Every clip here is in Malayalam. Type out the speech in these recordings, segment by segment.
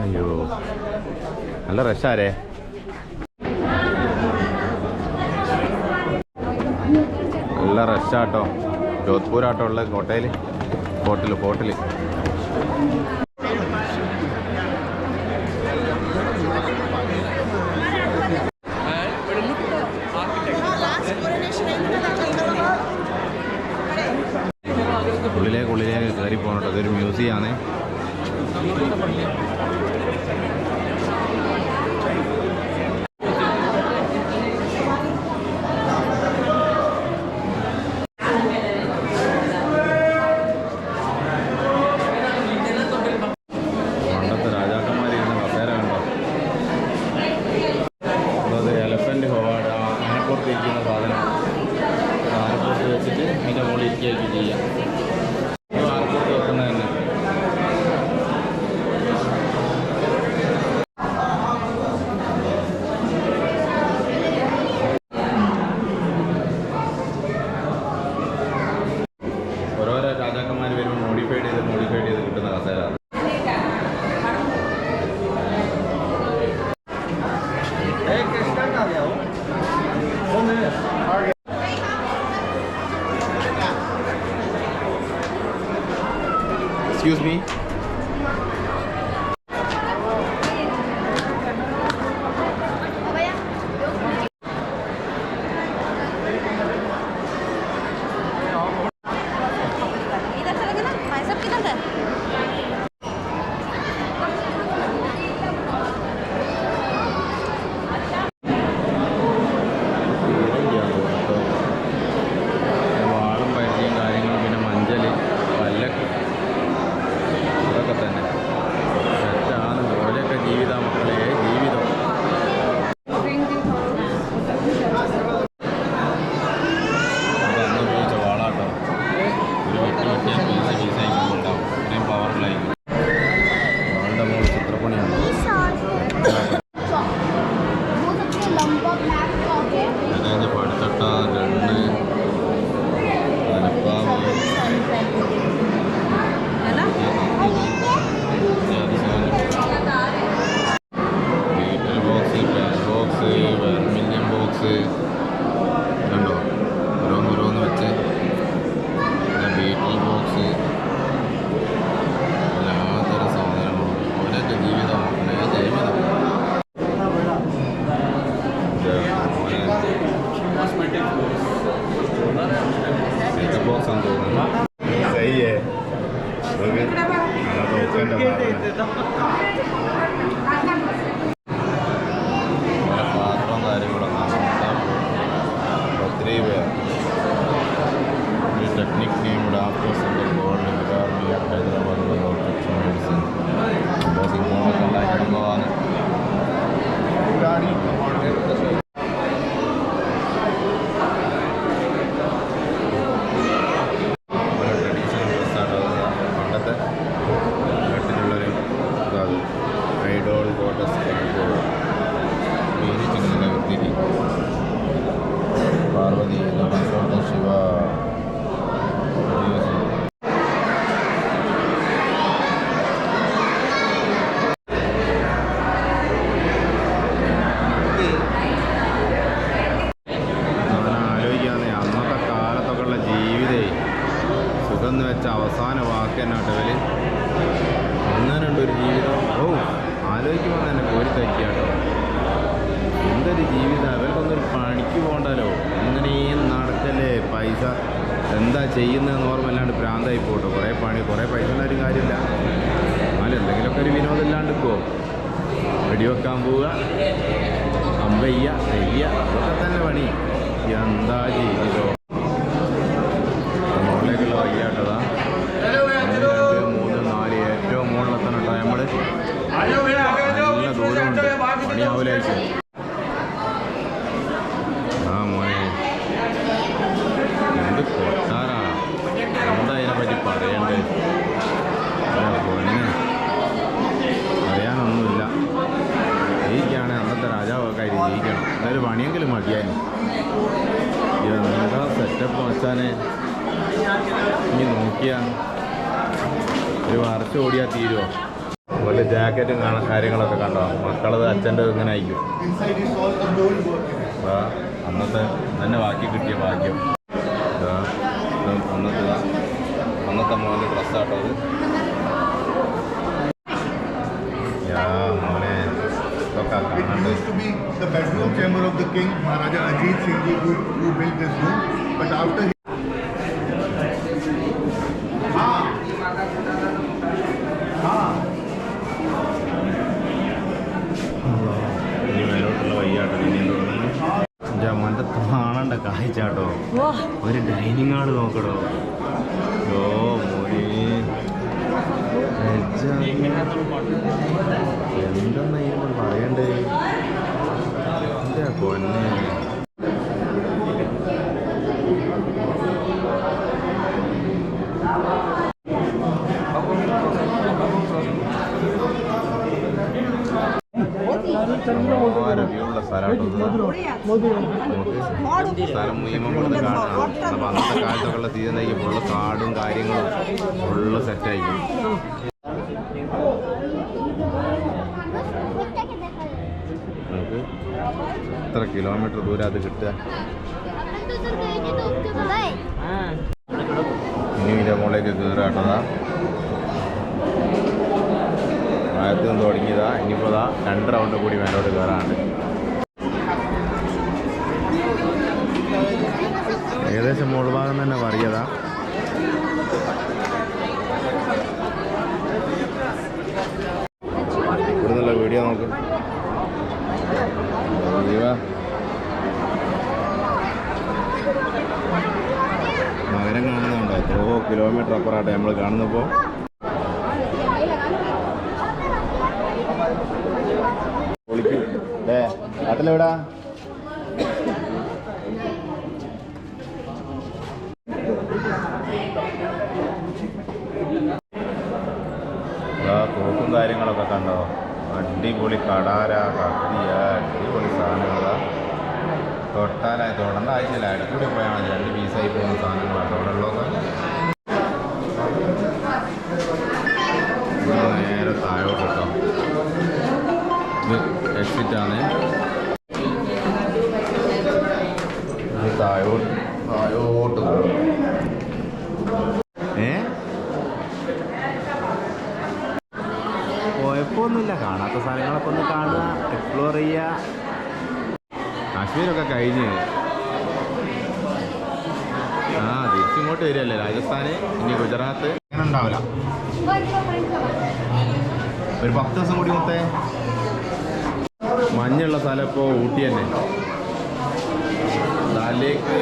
അയ്യോ നല്ല റഷാരേ. നല്ല റഷാട്ടോ. ജോധ്പൂരാട്ടോ ഉള്ള ഹോട്ടല്. ഉള്ളിലേക്ക് കയറി പോകണട്ടോ. അതൊരു മ്യൂസിയമാണ്. പണ്ടത്തെ രാജാക്കന്മാരിരുന്ന കസേര കണ്ടോ. അത് എലഫന്റ് ഹോവാർഡ് ആനപ്പുറത്ത് ഇരിക്കുന്ന സാധനം. ആനപ്പുറത്ത് വെച്ചിട്ട് അതിൻ്റെ മുകളിൽ ഇരിക്കുകയൊക്കെ ചെയ്യാം. ആനപ്പുറത്ത് വെക്കുന്നത് തന്നെ. ഓരോരോ രാജാക്കന്മാർ വരുമ്പോൾ മോഡിഫൈഡ് ചെയ്ത് കിട്ടുന്ന കസേര. Excuse me. കണ്ടോ ഓരോന്ന് വെച്ച് ബീറ്റിൽ ബോക്സ് എല്ലാത്തരം സാധനങ്ങളും. ഓരോക്കെ ജീവിതം ബോക്സ് എന്ന് തോന്നുന്നു. സഹിയേ പാത്രം കാര്യങ്ങളൊക്കെ technique named after central government army of Hyderabad protection medicine സിംഗങ്ങളൊക്കെ ഉണ്ടാക്കി സംഭവമാണ്. ട്രഡീഷണൽ ഡ്രസ്സാണ്. പണ്ടത്തെ വീട്ടിലുള്ളൊരു ഇതാണ്. ഐഡോൾ ഗോഡസ് മീനിച്ചിങ്ങനെ വൃത്തിരി പാർവതി ശിവ. ആലോചിക്കാന്ന് അന്നത്തെ കാലത്തൊക്കെ ഉള്ള ജീവിതേ സുഖം എന്ന് വെച്ച അവസാന വാക്ക് തന്നെ ഇവര്. അങ്ങനെയുണ്ടൊരു ജീവിതം. ആലോചിക്കുമ്പോൾ തന്നെ കോരിത്തരിക്കാട്ടോ. എന്തൊരു ജീവിതം. അവർക്കൊന്നൊരു പണിക്ക് പോകണ്ടല്ലോ. അങ്ങനെയും നടക്കല്ലേ. പൈസ എന്താ ചെയ്യുന്നതെന്ന് ഓർമ്മല്ലാണ്ട് ഭ്രാന്തായി പോട്ടോ. കുറേ പൈസ ഉണ്ടായാലും കാര്യമില്ല. എന്നാലും എന്തെങ്കിലുമൊക്കെ ഒരു വിനോദം ഇല്ലാണ്ട് പോകും. വെടിവെക്കാൻ പോവുക, അമ്പയ്യ നെയ്യ അതൊക്കെ തന്നെ പണി. എന്താ ജീവിതോ. മുകളിലേക്കുള്ള വയ്യാട്ടതാ. 1 2 3 4 ഏറ്റവും മുകളിലെത്തണട്ടോ നമ്മൾ. നല്ല ദൂരമുണ്ട്. പണിയാവൂലായിരിക്കും. മോനെ എന്ത് കൊട്ടാരാ. എന്താ അതിനെപ്പറ്റി പറയണ്ടേ. പൊന്നെ അറിയാനൊന്നുമില്ല. ജയിക്കുകയാണെങ്കിൽ അന്നത്തെ രാജാവൊക്കെ ആയിട്ട് ജയിക്കണം. എന്തായാലും പണിയെങ്കിലും മതിയായിരുന്നു. എന്താ സെറ്റപ്പ് വെച്ചാൽ ഇനി നോക്കിയാൽ ഒരു വർഷം ഓടിയാൽ തീരുമോ. അതുപോലെ ജാക്കറ്റും കാണാൻ കാര്യങ്ങളൊക്കെ കണ്ടോ. മക്കളത് അച്ഛൻ്റെ ഇങ്ങനെ അയക്കും. അന്നത്തെ തന്നെ ബാക്കി കിട്ടിയ ഭാഗ്യം. അന്നത്തെ മോൻ്റെ ഡ്രസ്സാട്ടോ അത്. മോനെ ഇതൊക്കെ കാണണ്ട്. The bedroom chamber of the king, Maharaja Ajit Singh Ji, who built this room. But after ഇനി മേലോട്ടുള്ള വയ്യാട്ടോ. ഇനി മോൻ്റെ കാണണ്ട കാഴ്ചാട്ടോ. ഒരു ഡൈനിങ് ഹാള് നോക്കടോ. ഓ മോനെ എന്തെന്നാ ഇതിനോട് പറയണ്ടേ. എൻ്റെ പൊന്നെ റിവ്യൂള്ള സ്ഥലമാട്ടോ. സ്ഥലം മുഴുവൻ കൊടുത്ത് കാണാം. അപ്പം അന്നത്തെ കാലത്തൊക്കെ ഉള്ള സീസണായിരിക്കും. ഫുള്ള് കാടും കാര്യങ്ങളും ഫുള്ള് സെറ്റായിരിക്കും. നമുക്ക് എത്ര കിലോമീറ്റർ ദൂരം അത് കിട്ടുക. ഇനി ഇതിൻ്റെ മുകളിലേക്ക് കയറാട്ടതാ. ആദ്യത്തിൽ നിന്ന് തുടങ്ങിയതാ. ഇനിയിപ്പോൾ 2 റൗണ്ട് കൂടി മേലോട്ട് കയറാണ്ട്. ഏകദേശം മുകൾ ഭാഗം തന്നെ പറയതാ. ഇവിടെ നിന്നുള്ള വീഡിയോ നോക്ക്. നഗരം കാണുന്നുണ്ടോ. എത്രയോ കിലോമീറ്റർ അപ്പുറമാട്ടെ നമ്മൾ കാണുന്നപ്പോൾ. നാട്ടിലെവിടാ? തോക്കും കാര്യങ്ങളൊക്കെ കണ്ടോ. അടിപൊളി കടാര കത്തിയ അടിപൊളി സാധനങ്ങളാ. തൊട്ടാലായി തൊടേണ്ട ആഴ്ചയില്ല. അടിക്കൂടി പോയാൽ മതി. 2 പീസായി പോകുന്ന സാധനങ്ങളാണ് അവിടെ ഉള്ളത്. നേരെ താഴോട്ട് കേട്ടോ. ഇത് എക്സിറ്റാണ്. താഴോട്ട് കുഴപ്പമൊന്നുമില്ല. കാണാത്ത സ്ഥലങ്ങളൊക്കെ ഒന്ന് കാണുക, എക്സ്പ്ലോർ ചെയ്യുക. കാശ്മീരൊക്കെ കഴിഞ്ഞ് തിരിച്ചിങ്ങോട്ട് വരികയല്ലേ രാജസ്ഥാന്. ഇനി ഗുജറാത്ത് അങ്ങനെ ഉണ്ടാവില്ല. ഒരു 10 ദിവസം കൂടി മൊത്തേ മഞ്ഞുള്ള സ്ഥലം ഇപ്പോൾ ഊട്ടി തന്നെ. ഡാലിലേക്ക്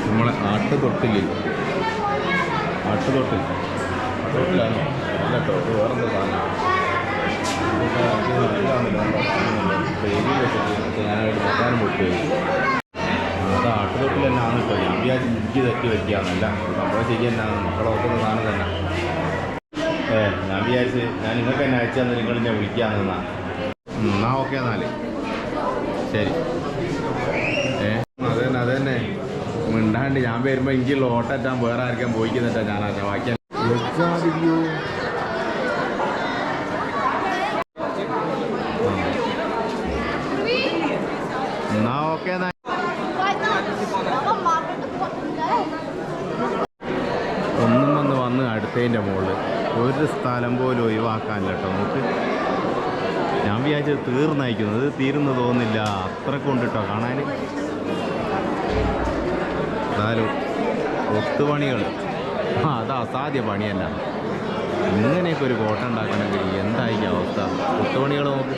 നമ്മളെ ആട്ടുതൊട്ടിലാണോ? അല്ല കേട്ടോ, വേറെന്താ സാധനം ഞാനായിട്ട് നോക്കാനും പൊട്ടി. അത് ആട്ടുതൊട്ടിൽ തന്നെ ആണ് കേട്ടോ. ഞാൻ വിചാരിച്ച് എനിക്ക് തെറ്റി വയ്ക്കാന്നല്ല. നമ്മളെ ശരി തന്നെയാണ്. മക്കളെ നോക്കുന്ന സാധനം തന്നെ. ഞാൻ വിചാരിച്ച് ഞാൻ നിങ്ങൾക്ക് തന്നെ അയച്ചു തന്നെ നിങ്ങൾ ഞാൻ വിളിക്കാമെന്നാ. എന്നാ ഓക്കെ എന്നാൽ ശരി. അത് തന്നെ മിണ്ടാണ്ട് ഞാൻ വരുമ്പോൾ എനിക്കുള്ള ഓട്ടറ്റാൻ വേറെ ആർക്കാൻ പോയിക്കുന്നിട്ടാ ഞാനാ ബാക്കി. എന്നാ ഓക്കെ. ഒന്നും വന്ന് അടുത്തതിൻ്റെ മുകളിൽ ഒരു സ്ഥലം പോലും ഒഴിവാക്കാനില്ല കേട്ടോ. നമുക്ക് ഞാൻ വിചാരിച്ചത് തീർന്നയക്കുന്നത്. തീർന്നു തോന്നില്ല. അത്രക്കും ഉണ്ട് കേട്ടോ കാണാൻ. എന്നാലും ഒത്തുപണികൾ അത് അസാധ്യ പണിയല്ല. ഇങ്ങനെയൊക്കെ ഒരു കോട്ട ഉണ്ടാക്കണമെങ്കിൽ എന്തായിരിക്കും അവസ്ഥ. ഒത്തുപണികൾ നോക്ക്.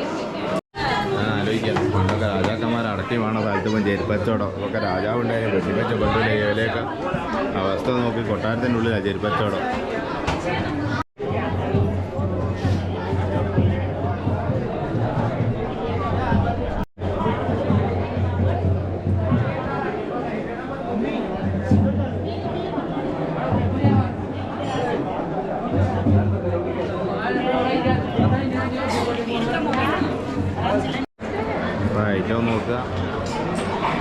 ഞാൻ ആലോചിക്കാം. പണ്ടൊക്കെ രാജാക്കന്മാർ അടക്കി വേണ സ്ഥലത്ത് ചെരുപ്പച്ചോടോ ഒക്കെ രാജാവുണ്ടായാലും വെട്ടിപ്പച്ച ബന്ധുവിലെ ഏലയൊക്കെ അവസ്ഥ നോക്കി. കൊട്ടാരത്തിൻ്റെ ഉള്ളിലാണ് ചെരുപ്പച്ചോടോ. ഏറ്റവും നോക്കുക.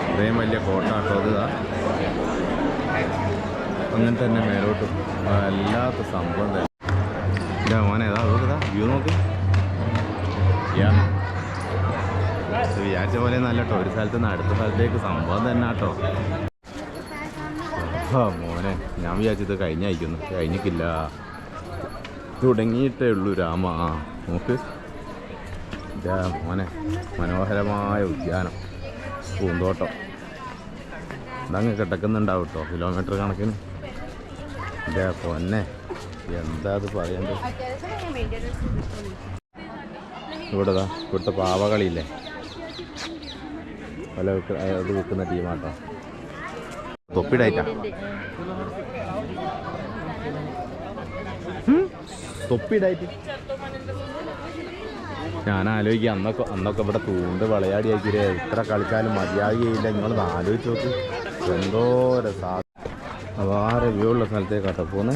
ഇത്രയും വലിയ കോട്ട കേട്ടോ. അത് അങ്ങനെ തന്നെ മേലോട്ട് വല്ലാത്ത സംഭവം തന്നെ. ഇതാ മോനെ ഏതാ നോക്കിതാ വ്യൂ നോക്ക്. വിചാരിച്ച പോലെ നല്ല കേട്ടോ, ഒരു സ്ഥലത്ത് നിന്ന് അടുത്ത സ്ഥലത്തേക്ക് സംഭവം തന്നെ കേട്ടോ. മോനെ ഞാൻ വിചാരിച്ചത് കഴിഞ്ഞയക്കുന്നു, കഴിഞ്ഞിട്ടില്ല, തുടങ്ങിയിട്ടേ ഉള്ളൂ രാമ. നോക്ക് ഇതാ മോനെ, മനോഹരമായ ഉദ്യാനം, പൂന്തോട്ടം ഇതങ്ങ് കിടക്കുന്നുണ്ടാവും കേട്ടോ, കിലോമീറ്റർ കണക്കിന്. ഇതാ പൊന്നെ, എന്താ അത് പറയണ്ടത്. ഇവിടുത്തെ പാവകളിയില്ലേ, പല അത് വിൽക്കുന്ന ടീമാട്ടോ. തൊപ്പിടായിട്ടാ, തൊപ്പിടായിട്ട് ഞാൻ ആലോചിക്കുക, അന്നൊക്കെ ഇവിടെ തൂണ്ട് വിളയാടിയാക്കിയേ, ഇത്ര കളിച്ചാലും മതിയാകുകയില്ല. നിങ്ങളൊന്ന് ആലോചിച്ച് നോക്ക്, എന്തോര അപാര വ്യൂ ഉള്ള സ്ഥലത്തേക്കാട്ടോ പോന്നെ.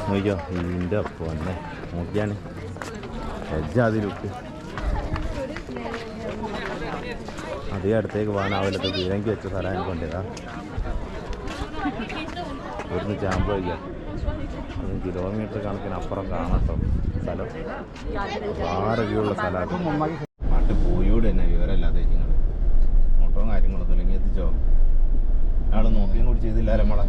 നോക്കിയോ ഇതിൻ്റെ പൊന്നെ, നോക്കിയാണ് എജ്ജാതിലുക്ക്. അതേ അടുത്തേക്ക് പോകാനാവില്ലത്തെ തീരങ്കി വെച്ച സ്ഥലം കൊണ്ടേതാ. ഇവിടുന്ന് ചാമ്പ് വയ്ക്കുക, അത് കിലോമീറ്റർ കണക്കിന് അപ്പുറം കാണട്ടോ സ്ഥലം. വേറെ വ്യൂ ഉള്ള സ്ഥലമാണ്. നാട്ടിൽ പോയൂടെ തന്നെ വിവരമില്ലാതെ നിങ്ങൾ ഓട്ടവും കാര്യങ്ങളൊന്നും അല്ലെങ്കിൽ എത്തിച്ചോ. ആൾ നോക്കിയും കൂടി ചെയ്തില്ല നമ്മളെ.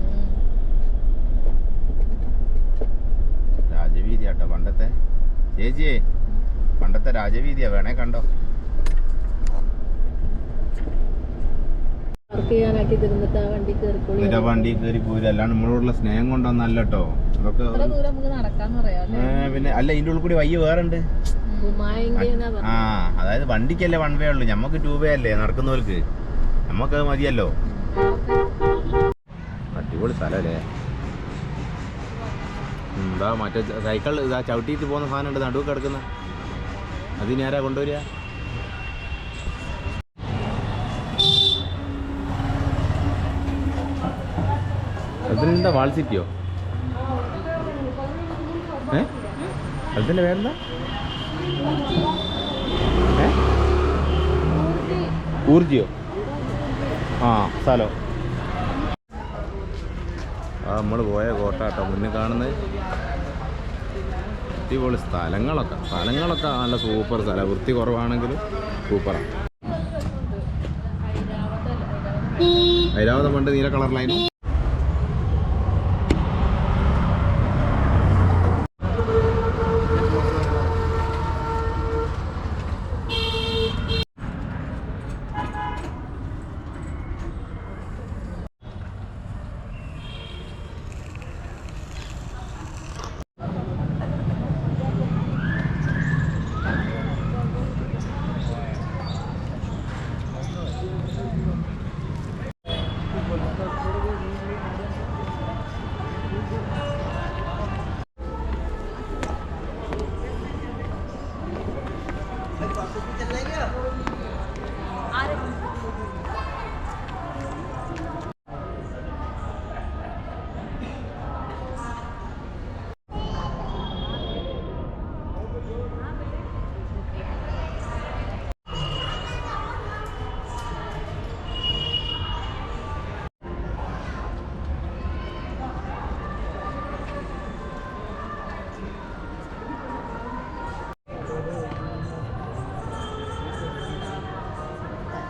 രാജവീതി ആട്ടോ പണ്ടത്തെ, ചേച്ചിയെ പണ്ടത്തെ രാജവീതിയാ, വേണേ കണ്ടോ. വണ്ടി കയറി പോരും, അല്ലാണ്ട് നമ്മളോടുള്ള സ്നേഹം കൊണ്ടൊന്നല്ല കേട്ടോ. അതൊക്കെ പിന്നെ അല്ല, ഇതിൻ്റെ ഉള്ളിൽ കൂടി വയ്യ വേറെ ഉണ്ട്. ആ അതായത് വണ്ടിക്കല്ലേ വൺ വേ ഉള്ളു, ഞമ്മക്ക് 2 വേ അല്ലേ നടക്കുന്നവർക്ക്, നമ്മക്കത് മതിയല്ലോ. അടിപൊളി സ്ഥലല്ലേ. എന്താ മറ്റേ സൈക്കിൾ ഇതാ ചവിട്ടിയിട്ട് പോകുന്ന സാധനം ഉണ്ട് നടുവ് കിടക്കുന്ന, അതിന് ആരാ കൊണ്ടുവരിക. അതിനെന്താ വാൾ സിറ്റിയോ? അതിൻ്റെ പേരെന്താ? ഊർജിയോ? ആ സ്ഥലം നമ്മൾ പോയ കോട്ടാട്ടോ മുന്നിൽ കാണുന്നത്. അടിപൊളി സ്ഥലങ്ങളൊക്കെ നല്ല സൂപ്പർ സ്ഥലം, വൃത്തി കുറവാണെങ്കിലും സൂപ്പറാണ്. ഐരാവതം പണ്ട് നീല കളറിലായിരുന്നു.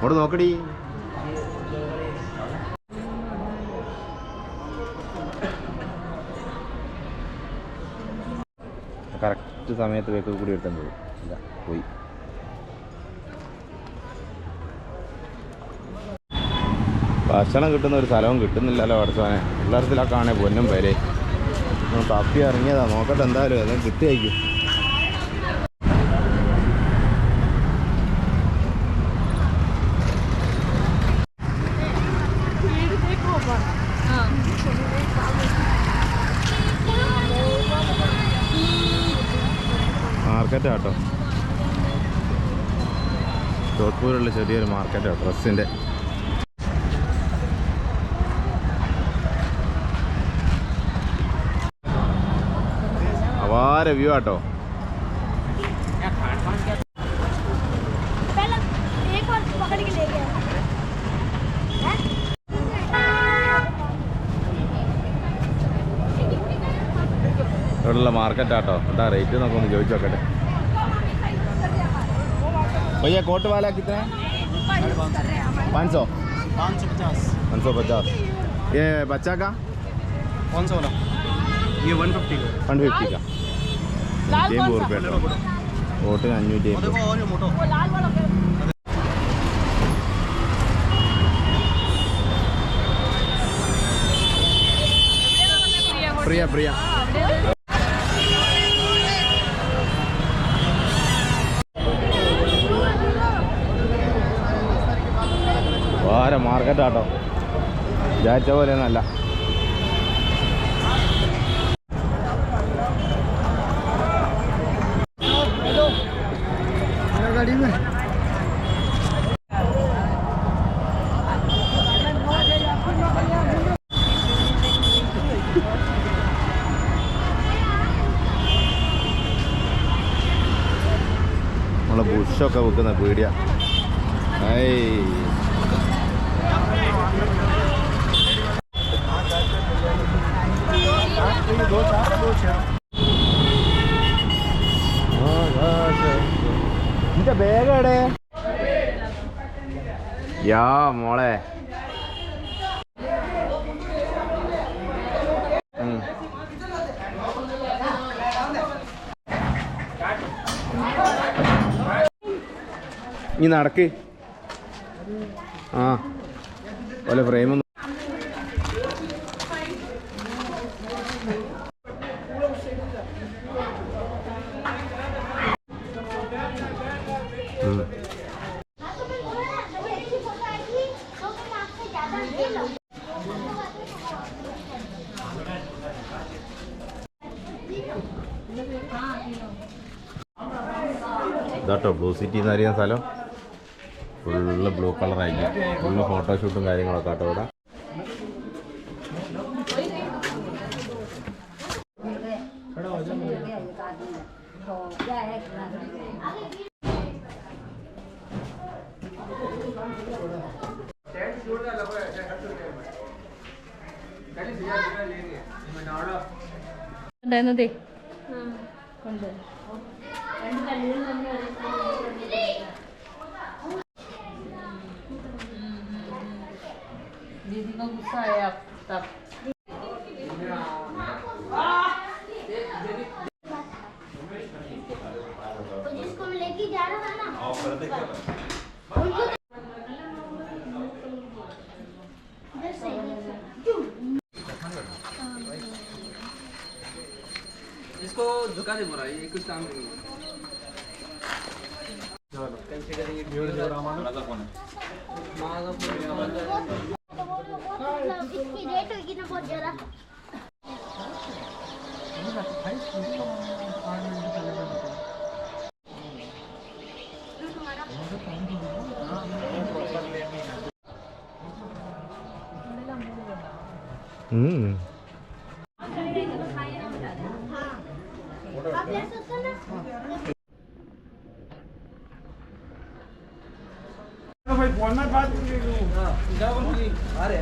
അവിടെ നോക്കടി. കറക്റ്റ് സമയത്ത് വേക്ക് കൂടി എടുത്താൽ പോയി ഇല്ല പോയി. ഭക്ഷണം കിട്ടുന്ന ഒരു സ്ഥലവും കിട്ടുന്നില്ലല്ലോ പഠിച്ചവനെ. എല്ലായിടത്തിലൊക്കെ പൊന്നും പേരെ തപ്പി ഇറങ്ങിയതാ, നോക്കട്ടെ എന്തായാലും അതും കിട്ടിയായിരിക്കും. മാർക്കറ്റാട്ടോ, ജോധ്പൂരുള്ള ചെറിയൊരു മാർക്കറ്റാണ് ഡ്രസ്സിൻ്റെ. അപാര വ്യൂ ആട്ടോ. ഇവിടെയുള്ള മാർക്കറ്റാട്ടോ. എന്താ റേറ്റ് എന്നൊക്കെ ഒന്ന് ചോദിച്ചു നോക്കട്ടെ. भैया कोट वाला कितना है? 500 550. ये बच्चा का कौन सा वाला? ये 150 का. 150 का. ये 100 रुपये कोट 500. देखो और ये मोटो. प्रिया प्रिया വേറെ മാർക്കറ്റാട്ടോ. വിചാരിച്ച പോലെയൊന്നല്ല. നമ്മളെ ബുഷൊക്കെ വെക്കുന്ന പീടിയ. നിന്റെ ബാഗ് എവിടെ? യാ മോളെ നീ നടക്ക്. ആ പോലെ ഫ്രെയിമൊന്നും ഇതാട്ടോ ബ്ലൂ സിറ്റി എന്ന് അറിയാൻ സ്ഥലം. ഫുള്ള് ബ്ലൂ കളറായിരിക്കും. ഫുള്ള് ഫോട്ടോഷൂട്ടും കാര്യങ്ങളൊക്കെ ആട്ടോ ഇവിടെ. ഉണ്ടായിരുന്നതേ दीदी को गुस्सा आया तब. तो जिसको मैं लेके जा रहा था ना इधर से इसको झुका दे पूरा. ये कुछ काम नहीं है. इसकी रेट होगी ना बहुत ज्यादा. आप ले सकते हो ना. भाई फोन में बात अरे